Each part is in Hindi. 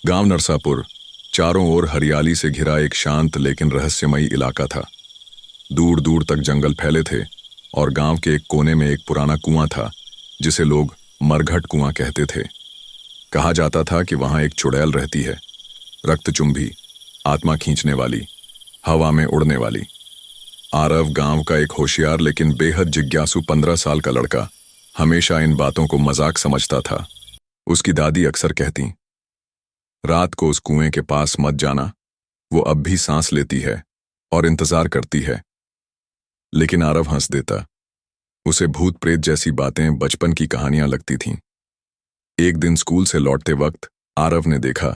गांव नरसापुर चारों ओर हरियाली से घिरा एक शांत लेकिन रहस्यमयी इलाका था। दूर दूर तक जंगल फैले थे और गांव के एक कोने में एक पुराना कुआं था जिसे लोग मरघट कुआं कहते थे। कहा जाता था कि वहां एक चुड़ैल रहती है, रक्तचुंबी, आत्मा खींचने वाली, हवा में उड़ने वाली। आरव गांव का एक होशियार लेकिन बेहद जिज्ञासु 15 साल का लड़का हमेशा इन बातों को मजाक समझता था। उसकी दादी अक्सर कहती, रात को उस कुएं के पास मत जाना, वो अब भी सांस लेती है और इंतजार करती है। लेकिन आरव हंस देता। उसे भूत प्रेत जैसी बातें बचपन की कहानियां लगती थीं। एक दिन स्कूल से लौटते वक्त आरव ने देखा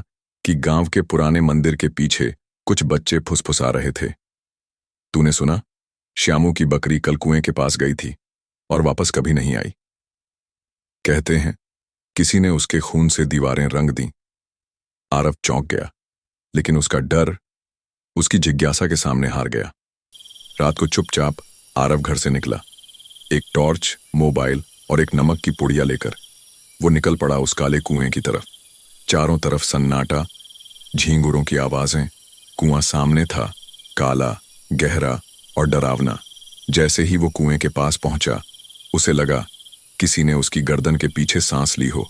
कि गांव के पुराने मंदिर के पीछे कुछ बच्चे फुसफुसा रहे थे। तूने सुना? श्यामू की बकरी कल कुएं के पास गई थी और वापस कभी नहीं आई। कहते हैं किसी ने उसके खून से दीवारें रंग दी। आरव चौंक गया, लेकिन उसका डर उसकी जिज्ञासा के सामने हार गया। रात को चुपचाप आरव घर से निकला, एक टॉर्च, मोबाइल और एक नमक की पुड़िया लेकर। वो निकल पड़ा उस काले कुएं की तरफ। चारों तरफ सन्नाटा, झींगुरों की आवाजें। कुआं सामने था, काला, गहरा और डरावना। जैसे ही वो कुएं के पास पहुंचा, उसे लगा किसी ने उसकी गर्दन के पीछे सांस ली हो।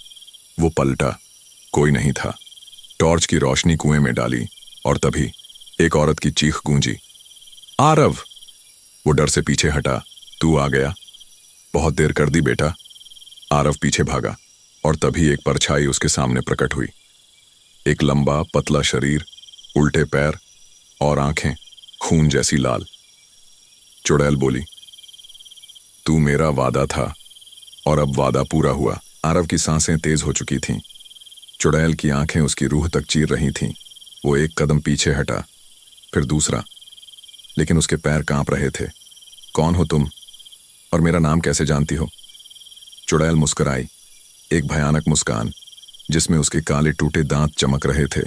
वो पलटा, कोई नहीं था। टॉर्च की रोशनी कुएं में डाली और तभी एक औरत की चीख गूंजी, आरव! वो डर से पीछे हटा। तू आ गया? बहुत देर कर दी बेटा। आरव पीछे भागा और तभी एक परछाई उसके सामने प्रकट हुई। एक लंबा पतला शरीर, उल्टे पैर और आंखें खून जैसी लाल। चुड़ैल बोली, तू मेरा वादा था और अब वादा पूरा हुआ। आरव की सांसें तेज हो चुकी थीं। चुड़ैल की आंखें उसकी रूह तक चीर रही थीं। वो एक कदम पीछे हटा, फिर दूसरा, लेकिन उसके पैर कांप रहे थे। कौन हो तुम और मेरा नाम कैसे जानती हो? चुड़ैल मुस्कुराई, एक भयानक मुस्कान जिसमें उसके काले टूटे दांत चमक रहे थे।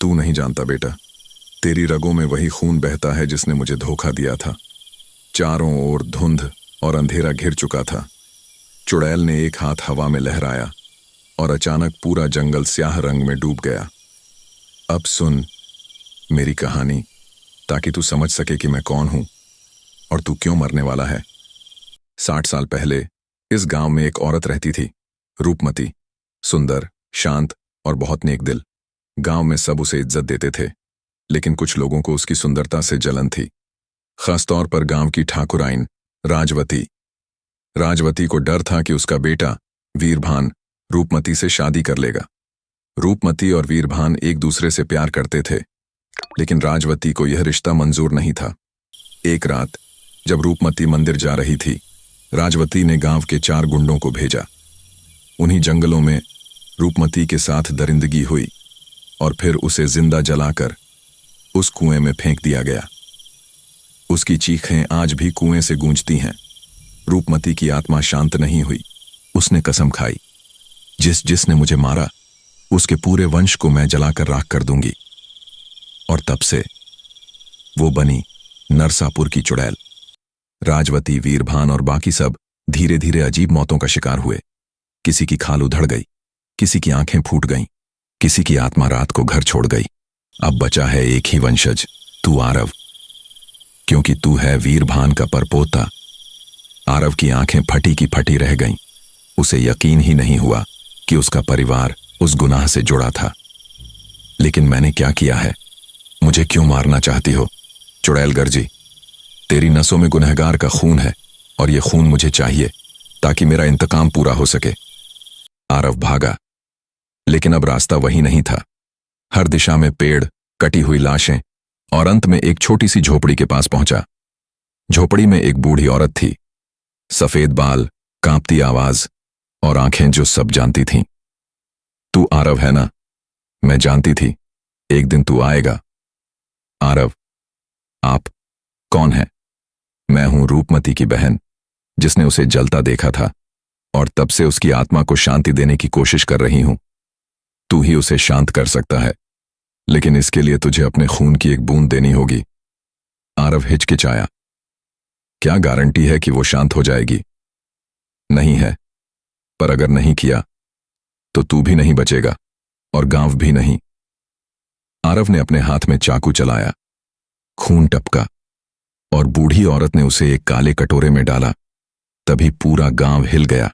तू नहीं जानता बेटा, तेरी रगों में वही खून बहता है जिसने मुझे धोखा दिया था। चारों ओर धुंध और अंधेरा घिर चुका था। चुड़ैल ने एक हाथ हवा में लहराया और अचानक पूरा जंगल स्याह रंग में डूब गया। अब सुन मेरी कहानी, ताकि तू समझ सके कि मैं कौन हूं और तू क्यों मरने वाला है। 60 साल पहले इस गांव में एक औरत रहती थी, रूपमती, सुंदर, शांत और बहुत नेक दिल। गांव में सब उसे इज्जत देते थे, लेकिन कुछ लोगों को उसकी सुंदरता से जलन थी। खासतौर पर गांव की ठाकुराइन राजवती। राजवती को डर था कि उसका बेटा वीरभान रूपमती से शादी कर लेगा। रूपमती और वीरभान एक दूसरे से प्यार करते थे, लेकिन राजवती को यह रिश्ता मंजूर नहीं था। एक रात जब रूपमती मंदिर जा रही थी, राजवती ने गांव के 4 गुंडों को भेजा। उन्हीं जंगलों में रूपमती के साथ दरिंदगी हुई और फिर उसे जिंदा जलाकर उस कुएं में फेंक दिया गया। उसकी चीखें आज भी कुएं से गूंजती हैं। रूपमती की आत्मा शांत नहीं हुई। उसने कसम खाई, जिसने मुझे मारा उसके पूरे वंश को मैं जलाकर राख कर दूंगी। और तब से वो बनी नरसापुर की चुड़ैल। राजवती, वीरभान और बाकी सब धीरे धीरे अजीब मौतों का शिकार हुए। किसी की खाल उधड़ गई, किसी की आंखें फूट गईं, किसी की आत्मा रात को घर छोड़ गई। अब बचा है एक ही वंशज, तू आरव, क्योंकि तू है वीरभान का परपोता। आरव की आंखें फटी की फटी रह गईं। उसे यकीन ही नहीं हुआ कि उसका परिवार उस गुनाह से जुड़ा था। लेकिन मैंने क्या किया है? मुझे क्यों मारना चाहती हो? चुड़ैल गर्जी, तेरी नसों में गुनहगार का खून है और यह खून मुझे चाहिए ताकि मेरा इंतकाम पूरा हो सके। आरव भागा, लेकिन अब रास्ता वही नहीं था। हर दिशा में पेड़, कटी हुई लाशें और अंत में एक छोटी सी झोपड़ी के पास पहुंचा। झोपड़ी में एक बूढ़ी औरत थी, सफेद बाल, कांपती आवाज और आंखें जो सब जानती थीं। तू आरव है ना? मैं जानती थी एक दिन तू आएगा। आरव, आप कौन है? मैं हूं रूपमती की बहन, जिसने उसे जलता देखा था और तब से उसकी आत्मा को शांति देने की कोशिश कर रही हूं। तू ही उसे शांत कर सकता है, लेकिन इसके लिए तुझे अपने खून की एक बूंद देनी होगी। आरव हिचकिचाया। क्या गारंटी है कि वो शांत हो जाएगी? नहीं है, पर अगर नहीं किया तो तू भी नहीं बचेगा और गांव भी नहीं। आरव ने अपने हाथ में चाकू चलाया, खून टपका और बूढ़ी औरत ने उसे एक काले कटोरे में डाला। तभी पूरा गांव हिल गया।